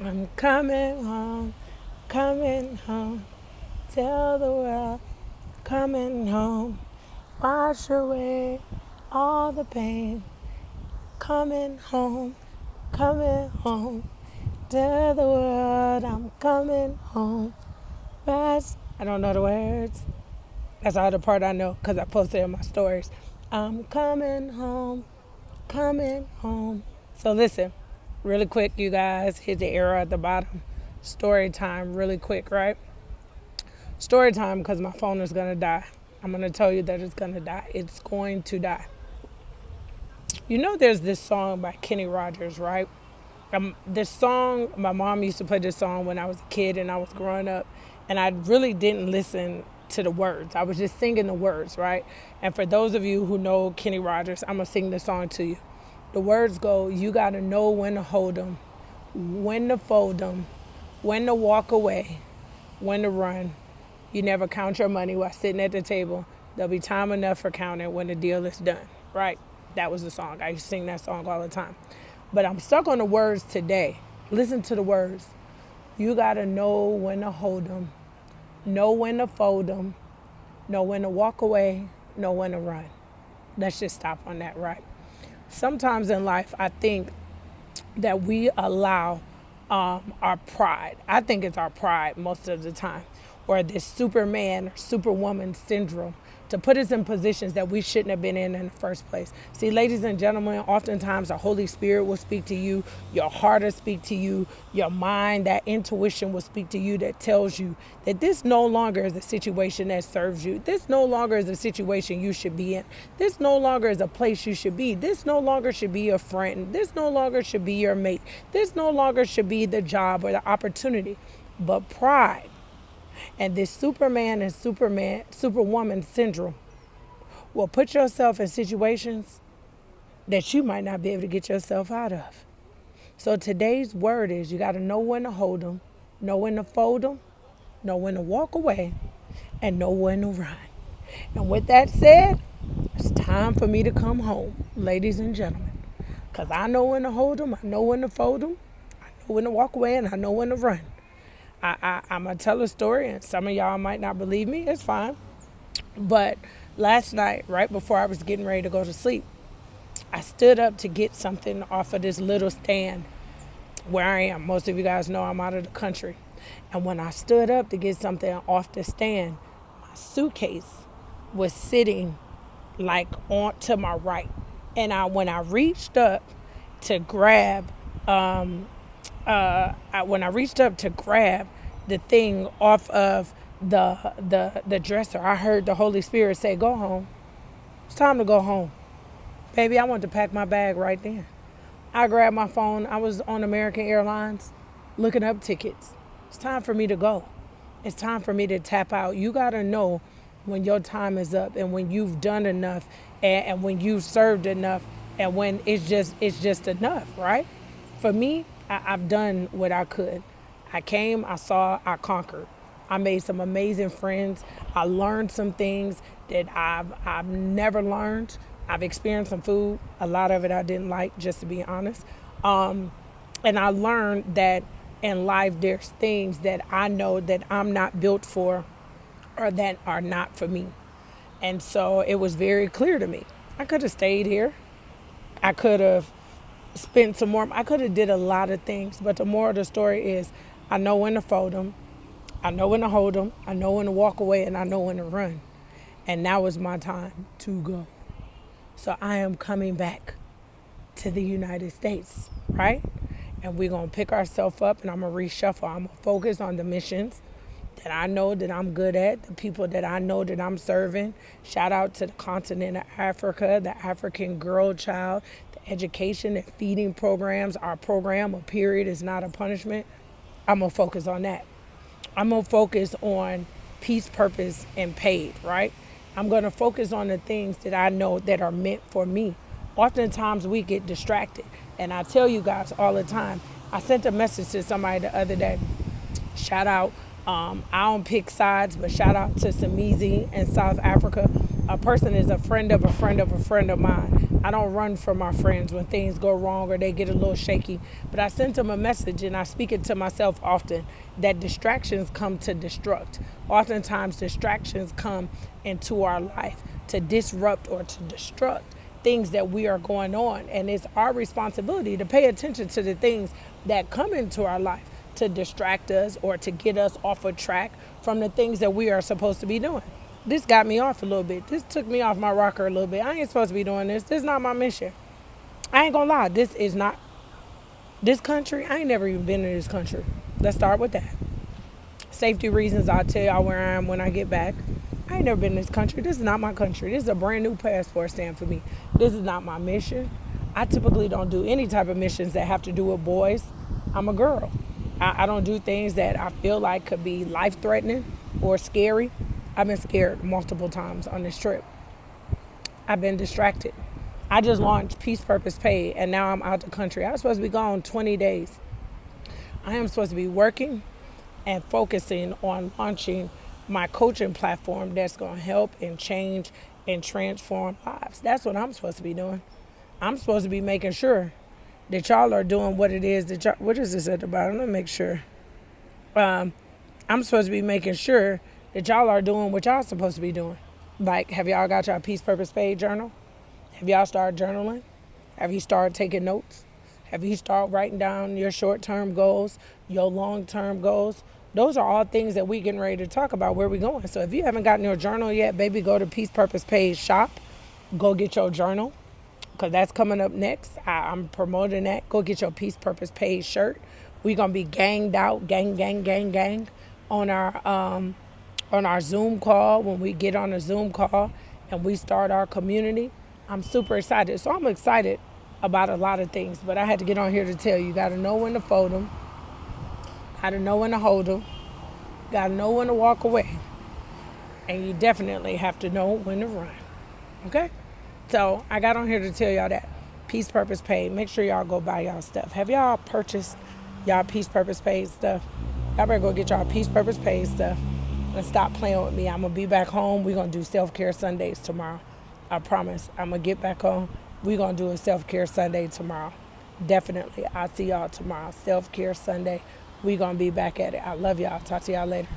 I'm coming home. Tell the world, coming home. Wash away all the pain. Coming home, coming home. Tell the world I'm coming home. I don't know the words. That's all the part I know because I posted it in my stories. I'm coming home, coming home. So listen, really quick, you guys. Hit the arrow at the bottom. Story time, really quick, right? Story time because my phone is going to die. I'm going to tell you that it's going to die. It's going to die. You know, there's this song by Kenny Rogers, right? This song, my mom used to play this song when I was a kid and I was growing up, and I really didn't listen to the words. I was just singing the words, right? And for those of you who know Kenny Rogers, I'm going to sing the song to you. The words go, you got to know when to hold 'em, when to fold 'em, when to walk away, when to run. You never count your money while sitting at the table. There'll be time enough for counting when the deal is done, right? That was the song. I used to sing that song all the time. But I'm stuck on the words today. Listen to the words. You got to know when to hold 'em, know when to fold 'em, know when to walk away, know when to run. Let's just stop on that, right? Sometimes in life, I think that we allow our pride. I think it's our pride most of the time, or this Superman or Superwoman syndrome to put us in positions that we shouldn't have been in the first place. See, ladies and gentlemen, oftentimes the Holy Spirit will speak to you, your heart will speak to you, your mind, that intuition will speak to you that tells you that this no longer is a situation that serves you. This no longer is a situation you should be in. This no longer is a place you should be. This no longer should be your friend. This no longer should be your mate. This no longer should be the job or the opportunity. But pride and this Superman and Superwoman syndrome will put yourself in situations that you might not be able to get yourself out of. So today's word is you got to know when to hold them, know when to fold them, know when to walk away, and know when to run. And with that said, it's time for me to come home, ladies and gentlemen, because I know when to hold them, I know when to fold them, I know when to walk away, and I know when to run. I'm going to tell a story, and some of y'all might not believe me. It's fine. But last night, right before I was getting ready to go to sleep, I stood up to get something off of this little stand where I am. Most of you guys know I'm out of the country. And when I stood up to get something off the stand, my suitcase was sitting like on to my right. And when I reached up to grab when I reached up to grab the thing off of the dresser, I heard the Holy Spirit say, "Go home. It's time to go home." Baby, I wanted to pack my bag right then. I grabbed my phone. I was on American Airlines looking up tickets. It's time for me to go. It's time for me to tap out. You got to know when your time is up and when you've done enough and when you've served enough and when it's just enough, right? For me, I've done what I could. I came, I saw, I conquered. I made some amazing friends. I learned some things that I've never learned. I've experienced some food. A lot of it I didn't like, just to be honest. And I learned that in life there's things that I know that I'm not built for or that are not for me. And so it was very clear to me. I could have stayed here. I could have spent some more. I could have did a lot of things, but the moral of the story is I know when to fold them. I know when to hold them. I know when to walk away, and I know when to run. And now is my time to go. So I am coming back to the United States, right? And we're going to pick ourselves up, and I'm going to reshuffle. I'm going to focus on the missions that I know that I'm good at, the people that I know that I'm serving. Shout out to the continent of Africa, the African girl child, the education and feeding programs. Our program, A Period Is Not a Punishment. I'm going to focus on that. I'm going to focus on peace, purpose, and paid, right? I'm going to focus on the things that I know that are meant for me. Oftentimes we get distracted. And I tell you guys all the time, I sent a message to somebody the other day. Shout out, I don't pick sides, but shout out to Samizi in South Africa. A person is a friend of a friend of a friend of mine. I don't run from my friends when things go wrong or they get a little shaky. But I sent them a message, and I speak it to myself often, that distractions come to destruct. Oftentimes, distractions come into our life to disrupt or to destruct things that we are going on. And it's our responsibility to pay attention to the things that come into our life to distract us or to get us off of track from the things that we are supposed to be doing. This got me off a little bit. This took me off my rocker a little bit. I ain't supposed to be doing this. This is not my mission. I ain't gonna lie. This is not this country. I ain't never even been in this country. Let's start with that. Safety reasons, I'll tell y'all where I am when I get back. I ain't never been in this country. This is not my country. This is a brand new passport stamp for me. This is not my mission. I typically don't do any type of missions that have to do with boys. I'm a girl. I don't do things that I feel like could be life-threatening or scary. I've been scared multiple times on this trip. I've been distracted. I just launched Peace Purpose Pay, and now I'm out the country. I was supposed to be gone 20 days. I am supposed to be working and focusing on launching my coaching platform that's going to help and change and transform lives. That's what I'm supposed to be doing. I'm supposed to be making sure that y'all are doing what it is that y'all, what is this at the bottom? Let me make sure. I'm supposed to be making sure that y'all are doing what y'all supposed to be doing. Like, have y'all got y'all Peace Purpose Page journal? Have y'all started journaling? Have you started taking notes? Have you started writing down your short-term goals, your long-term goals? Those are all things that we getting ready to talk about where we going. So if you haven't gotten your journal yet, baby, go to Peace Purpose Page shop. Go get your journal, because that's coming up next. I'm promoting that. Go get your Peace Purpose Page shirt. We're going to be ganged out, gang, on our Zoom call. When we get on a Zoom call and we start our community, I'm super excited. So I'm excited about a lot of things, but I had to get on here to tell you, got to know when to fold them, got to know when to hold them, got to know when to walk away, and you definitely have to know when to run. Okay? So I got on here to tell y'all that. Peace Purpose Pay. Make sure y'all go buy y'all stuff. Have y'all purchased y'all Peace Purpose Pay stuff? Y'all better go get y'all Peace Purpose Pay stuff and stop playing with me. I'm going to be back home. We're going to do self-care Sundays tomorrow. I promise. I'm going to get back home. We're going to do a self-care Sunday tomorrow. Definitely. I'll see y'all tomorrow. Self-care Sunday. We're going to be back at it. I love y'all. Talk to y'all later.